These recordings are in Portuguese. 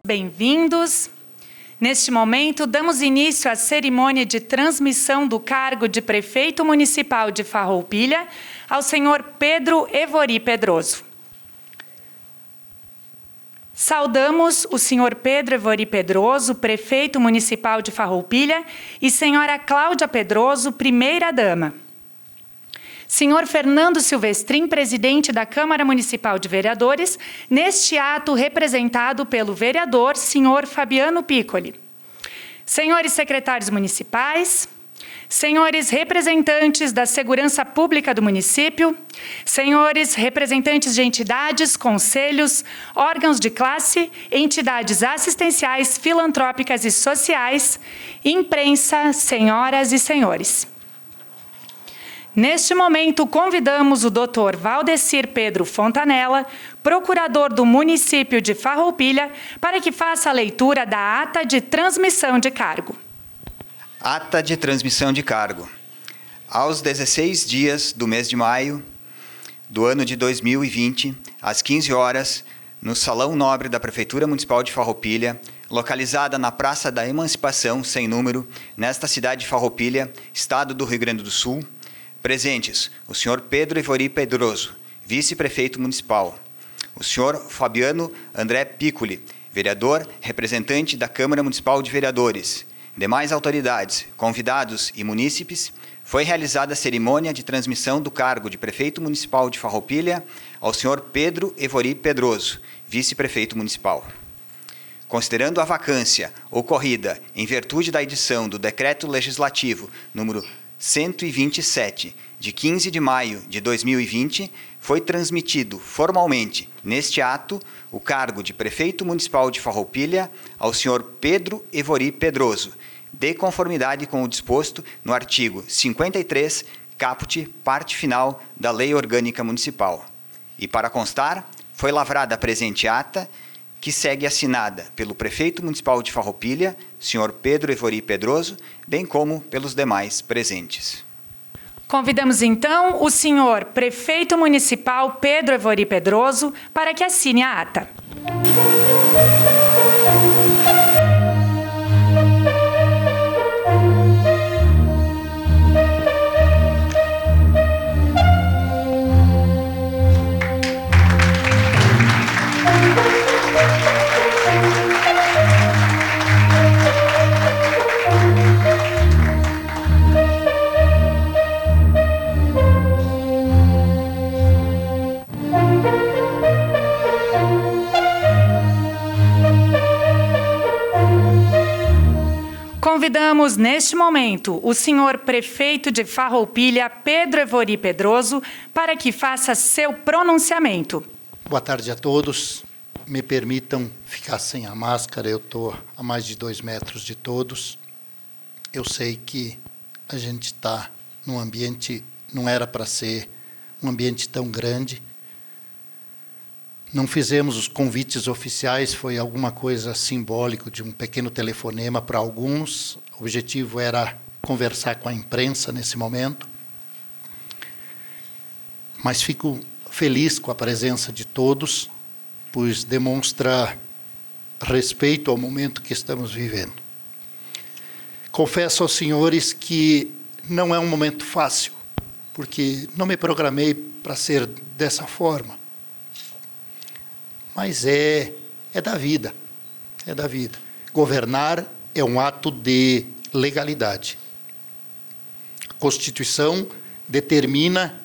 Bem-vindos. Neste momento, damos início à cerimônia de transmissão do cargo de Prefeito Municipal de Farroupilha ao senhor Pedro Evori Pedroso. Saudamos o senhor Pedro Evori Pedroso, Prefeito Municipal de Farroupilha, e senhora Cláudia Pedroso, Primeira-Dama. Senhor Fernando Silvestrin, presidente da Câmara Municipal de Vereadores, neste ato representado pelo vereador, senhor Fabiano Piccoli. Senhores secretários municipais, senhores representantes da Segurança Pública do município, senhores representantes de entidades, conselhos, órgãos de classe, entidades assistenciais, filantrópicas e sociais, imprensa, senhoras e senhores. Neste momento, convidamos o Dr. Valdecir Pedro Fontanella, procurador do município de Farroupilha, para que faça a leitura da ata de transmissão de cargo. Ata de transmissão de cargo. Aos 16 dias do mês de maio do ano de 2020, às 15 horas, no Salão Nobre da Prefeitura Municipal de Farroupilha, localizada na Praça da Emancipação, sem número, nesta cidade de Farroupilha, estado do Rio Grande do Sul, presentes, o senhor Pedro Evori Pedroso, vice-prefeito municipal, o senhor Fabiano André Piccoli, vereador, representante da Câmara Municipal de Vereadores, demais autoridades, convidados e munícipes, foi realizada a cerimônia de transmissão do cargo de prefeito municipal de Farroupilha ao senhor Pedro Evori Pedroso, vice-prefeito municipal. Considerando a vacância ocorrida em virtude da edição do Decreto Legislativo número 127, de 15 de maio de 2020, foi transmitido formalmente, neste ato, o cargo de Prefeito Municipal de Farroupilha ao senhor Pedro Evori Pedroso, de conformidade com o disposto no artigo 53, caput, parte final da Lei Orgânica Municipal. E, para constar, foi lavrada a presente ata, que segue assinada pelo Prefeito Municipal de Farroupilha, senhor Pedro Evori Pedroso, bem como pelos demais presentes. Convidamos, então, o senhor Prefeito Municipal Pedro Evori Pedroso para que assine a ata. Convidamos, neste momento, o senhor prefeito de Farroupilha, Pedro Evori Pedroso, para que faça seu pronunciamento. Boa tarde a todos. Me permitam ficar sem a máscara, eu estou a mais de 2 metros de todos. Eu sei que a gente está num ambiente, não era para ser um ambiente tão grande. Não fizemos os convites oficiais, foi alguma coisa simbólica de um pequeno telefonema para alguns. O objetivo era conversar com a imprensa nesse momento. Mas fico feliz com a presença de todos, pois demonstra respeito ao momento que estamos vivendo. Confesso aos senhores que não é um momento fácil, porque não me programei para ser dessa forma. Mas é da vida, é da vida. Governar é um ato de legalidade. A Constituição determina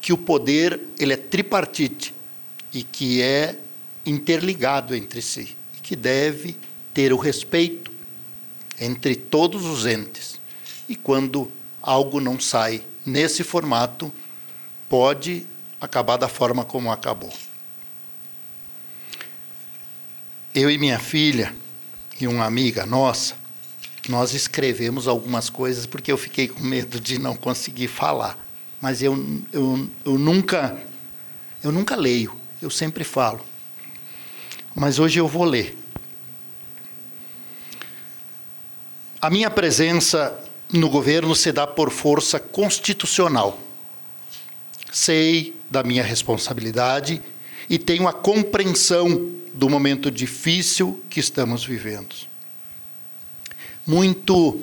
que o poder ele é tripartite e que é interligado entre si, e que deve ter o respeito entre todos os entes. E quando algo não sai nesse formato, pode acabar da forma como acabou. Eu e minha filha e uma amiga nossa, nós escrevemos algumas coisas porque eu fiquei com medo de não conseguir falar. Mas eu nunca leio, eu sempre falo. Mas hoje eu vou ler. A minha presença no governo se dá por força constitucional. sei da minha responsabilidade e tenho a compreensão do momento difícil que estamos vivendo. Muito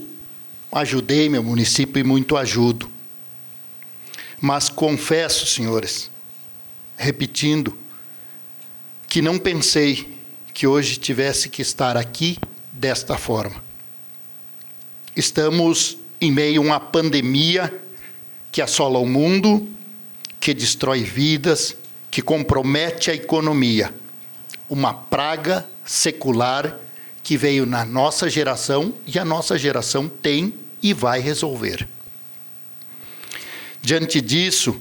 ajudei meu município e muito ajudo. Mas confesso, senhores, repetindo, que não pensei que hoje tivesse que estar aqui desta forma. Estamos em meio a uma pandemia que assola o mundo, que destrói vidas, que compromete a economia. Uma praga secular que veio na nossa geração e a nossa geração tem e vai resolver. Diante disso,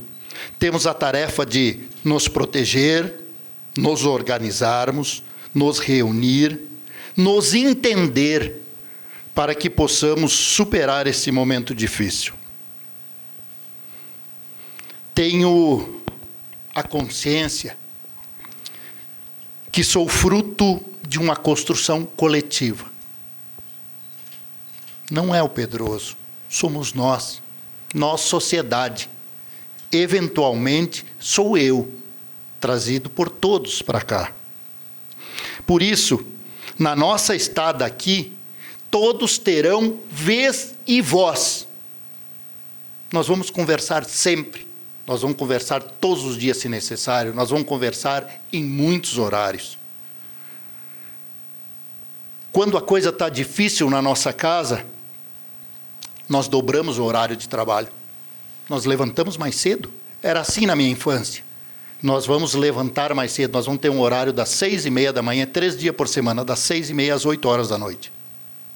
temos a tarefa de nos proteger, nos organizarmos, nos reunir, nos entender para que possamos superar esse momento difícil. Tenho a consciência que sou fruto de uma construção coletiva. Não é o Pedroso, somos nós, sociedade. Eventualmente, sou eu, trazido por todos para cá. Por isso, na nossa estada aqui, todos terão vez e voz. Nós vamos conversar sempre. Nós vamos conversar todos os dias, se necessário. Nós vamos conversar em muitos horários. Quando a coisa está difícil na nossa casa, nós dobramos o horário de trabalho. Nós levantamos mais cedo. Era assim na minha infância. Nós vamos levantar mais cedo. Nós vamos ter um horário das 6h30 da manhã, 3 dias por semana, das 6h30 às 8 horas da noite.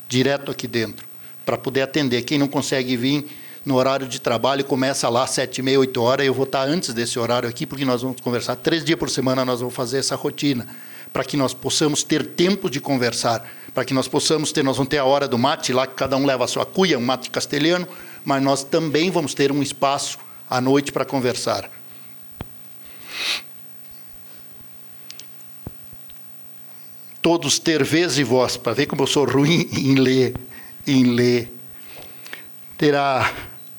Direto aqui dentro, para poder atender. Quem não consegue vir no horário de trabalho, começa lá às 7h30, 8 horas, eu vou estar antes desse horário aqui, porque nós vamos conversar 3 dias por semana, nós vamos fazer essa rotina, para que nós possamos ter tempo de conversar, para que nós possamos ter, nós vamos ter a hora do mate, lá que cada um leva a sua cuia, um mate castelhano, mas nós também vamos ter um espaço à noite para conversar. Todos ter vez e voz, para ver como eu sou ruim em ler. Terá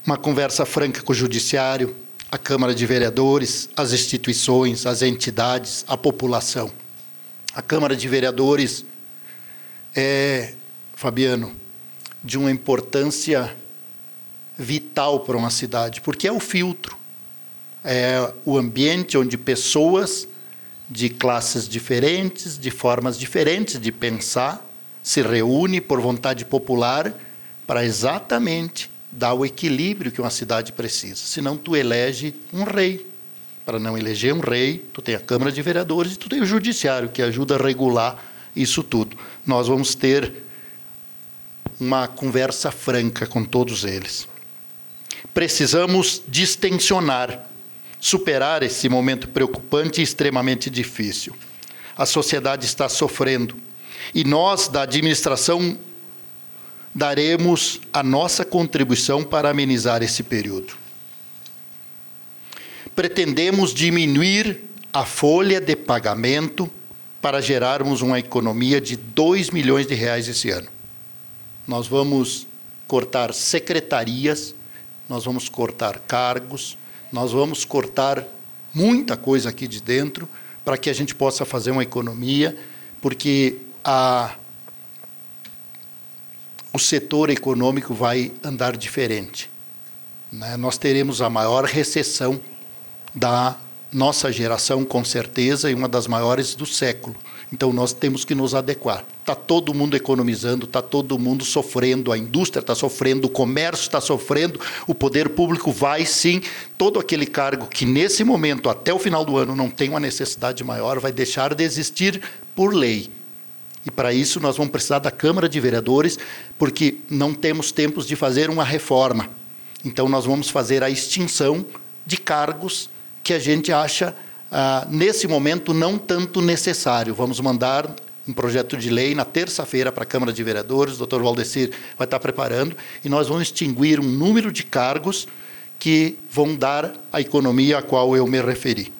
uma conversa franca com o Judiciário, a Câmara de Vereadores, as instituições, as entidades, a população. A Câmara de Vereadores é, Fabiano, de uma importância vital para uma cidade, porque é o filtro. É o ambiente onde pessoas de classes diferentes, de formas diferentes de pensar, se reúnem por vontade popular para exatamente dar o equilíbrio que uma cidade precisa. Senão tu elege um rei. Para não eleger um rei, tu tem a Câmara de Vereadores e tu tem o Judiciário, que ajuda a regular isso tudo. Nós vamos ter uma conversa franca com todos eles. Precisamos distensionar, superar esse momento preocupante e extremamente difícil. A sociedade está sofrendo e nós, da administração, daremos a nossa contribuição para amenizar esse período. Pretendemos diminuir a folha de pagamento para gerarmos uma economia de 2 milhões de reais esse ano. Nós vamos cortar secretarias, nós vamos cortar cargos, nós vamos cortar muita coisa aqui de dentro para que a gente possa fazer uma economia, porque o setor econômico vai andar diferente. Né? Nós teremos a maior recessão da nossa geração, com certeza, e uma das maiores do século. Então, nós temos que nos adequar. Está todo mundo economizando, está todo mundo sofrendo, a indústria está sofrendo, o comércio está sofrendo, o poder público vai, sim, todo aquele cargo que, nesse momento, até o final do ano, não tem uma necessidade maior, vai deixar de existir por lei. E, para isso, nós vamos precisar da Câmara de Vereadores, porque não temos tempos de fazer uma reforma. Então, nós vamos fazer a extinção de cargos que a gente acha, nesse momento, não tanto necessário. Vamos mandar um projeto de lei na terça-feira para a Câmara de Vereadores, o Dr. Valdecir vai estar preparando, e nós vamos extinguir um número de cargos que vão dar a economia a qual eu me referi.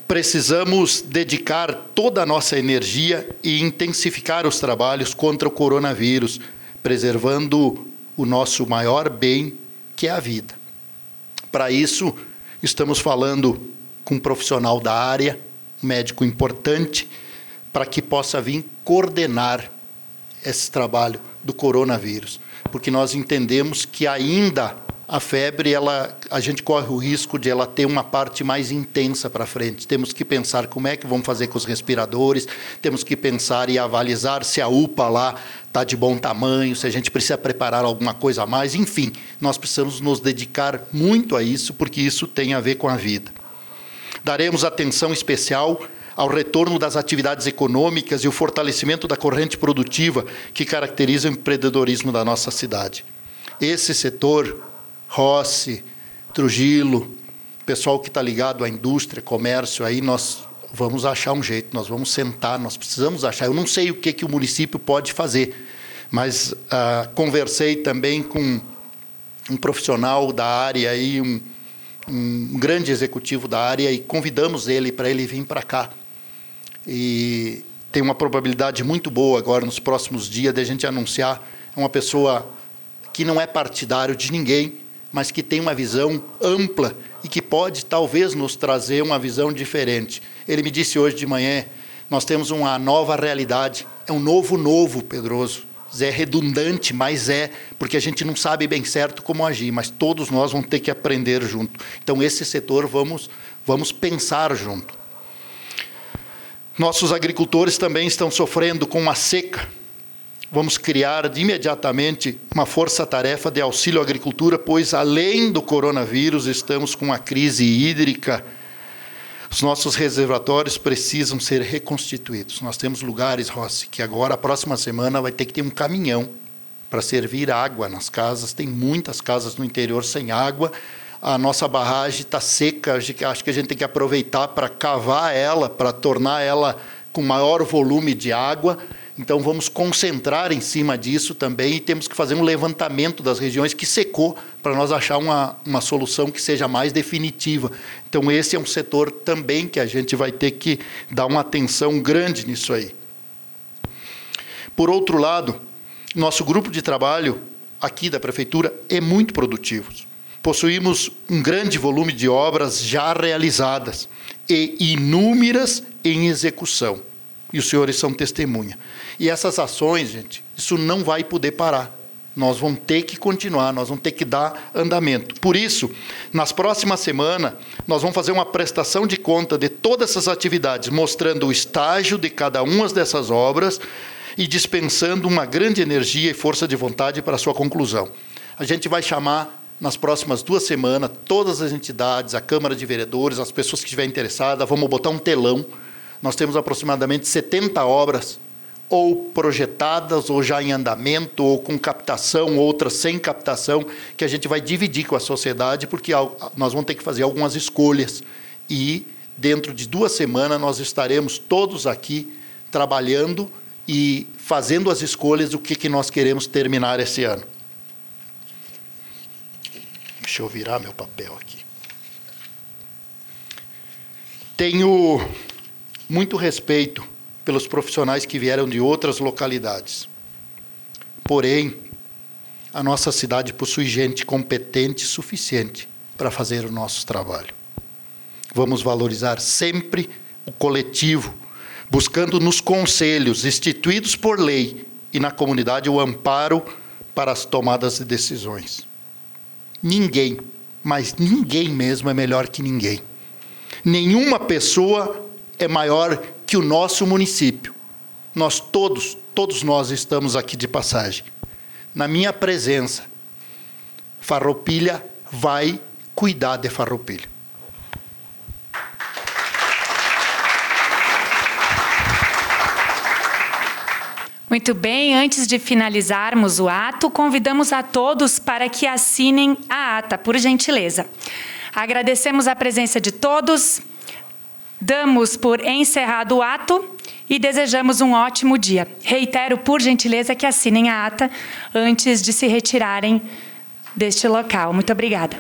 Precisamos dedicar toda a nossa energia e intensificar os trabalhos contra o coronavírus, preservando o nosso maior bem, que é a vida. Para isso, estamos falando com um profissional da área, um médico importante, para que possa vir coordenar esse trabalho do coronavírus. Porque nós entendemos que ainda a febre, a gente corre o risco de ela ter uma parte mais intensa para frente. Temos que pensar como é que vamos fazer com os respiradores, temos que pensar e avalizar se a UPA lá está de bom tamanho, se a gente precisa preparar alguma coisa a mais. Enfim, nós precisamos nos dedicar muito a isso, porque isso tem a ver com a vida. Daremos atenção especial ao retorno das atividades econômicas e o fortalecimento da corrente produtiva que caracteriza o empreendedorismo da nossa cidade. Esse setor, Rossi, Trujillo, pessoal que está ligado à indústria, comércio, aí nós vamos achar um jeito, nós vamos sentar, nós precisamos achar. Eu não sei o que o município pode fazer, mas conversei também com um profissional da área, aí, um grande executivo da área, e convidamos ele para ele vir para cá. E tem uma probabilidade muito boa agora, nos próximos dias, de a gente anunciar. É uma pessoa que não é partidário de ninguém, mas que tem uma visão ampla e que pode, talvez, nos trazer uma visão diferente. Ele me disse hoje de manhã, nós temos uma nova realidade, é um novo Pedroso. É redundante, mas porque a gente não sabe bem certo como agir, mas todos nós vamos ter que aprender junto. Então, esse setor vamos pensar junto. Nossos agricultores também estão sofrendo com uma seca. Vamos criar imediatamente uma força-tarefa de auxílio à agricultura, pois, além do coronavírus, estamos com uma crise hídrica. Os nossos reservatórios precisam ser reconstituídos. Nós temos lugares, Rossi, que agora, a próxima semana, vai ter que ter um caminhão para servir água nas casas. Tem muitas casas no interior sem água. A nossa barragem está seca. Acho que a gente tem que aproveitar para cavar ela, para tornar ela com maior volume de água. Então, vamos concentrar em cima disso também e temos que fazer um levantamento das regiões que secou para nós achar uma solução que seja mais definitiva. Então, esse é um setor também que a gente vai ter que dar uma atenção grande nisso aí. Por outro lado, nosso grupo de trabalho aqui da Prefeitura é muito produtivo. Possuímos um grande volume de obras já realizadas e inúmeras em execução. E os senhores são testemunha. E essas ações, gente, isso não vai poder parar. Nós vamos ter que continuar, nós vamos ter que dar andamento. Por isso, nas próximas semanas, nós vamos fazer uma prestação de conta de todas essas atividades, mostrando o estágio de cada uma dessas obras e dispensando uma grande energia e força de vontade para a sua conclusão. A gente vai chamar, nas próximas 2 semanas, todas as entidades, a Câmara de Vereadores, as pessoas que estiverem interessadas, vamos botar um telão. Nós temos aproximadamente 70 obras, ou projetadas, ou já em andamento, ou com captação, outras sem captação, que a gente vai dividir com a sociedade, porque nós vamos ter que fazer algumas escolhas. E, dentro de 2 semanas, nós estaremos todos aqui trabalhando e fazendo as escolhas do que nós queremos terminar esse ano. Deixa eu virar meu papel aqui. Tenho muito respeito pelos profissionais que vieram de outras localidades. Porém, a nossa cidade possui gente competente e suficiente para fazer o nosso trabalho. Vamos valorizar sempre o coletivo, buscando nos conselhos instituídos por lei e na comunidade o amparo para as tomadas de decisões. Ninguém, mas ninguém mesmo é melhor que ninguém. Nenhuma pessoa é maior que o nosso município. Nós todos nós estamos aqui de passagem. Na minha presença, Farroupilha vai cuidar de Farroupilha. Muito bem, antes de finalizarmos o ato, convidamos a todos para que assinem a ata, por gentileza. Agradecemos a presença de todos, damos por encerrado o ato e desejamos um ótimo dia. Reitero, por gentileza, que assinem a ata antes de se retirarem deste local. Muito obrigada.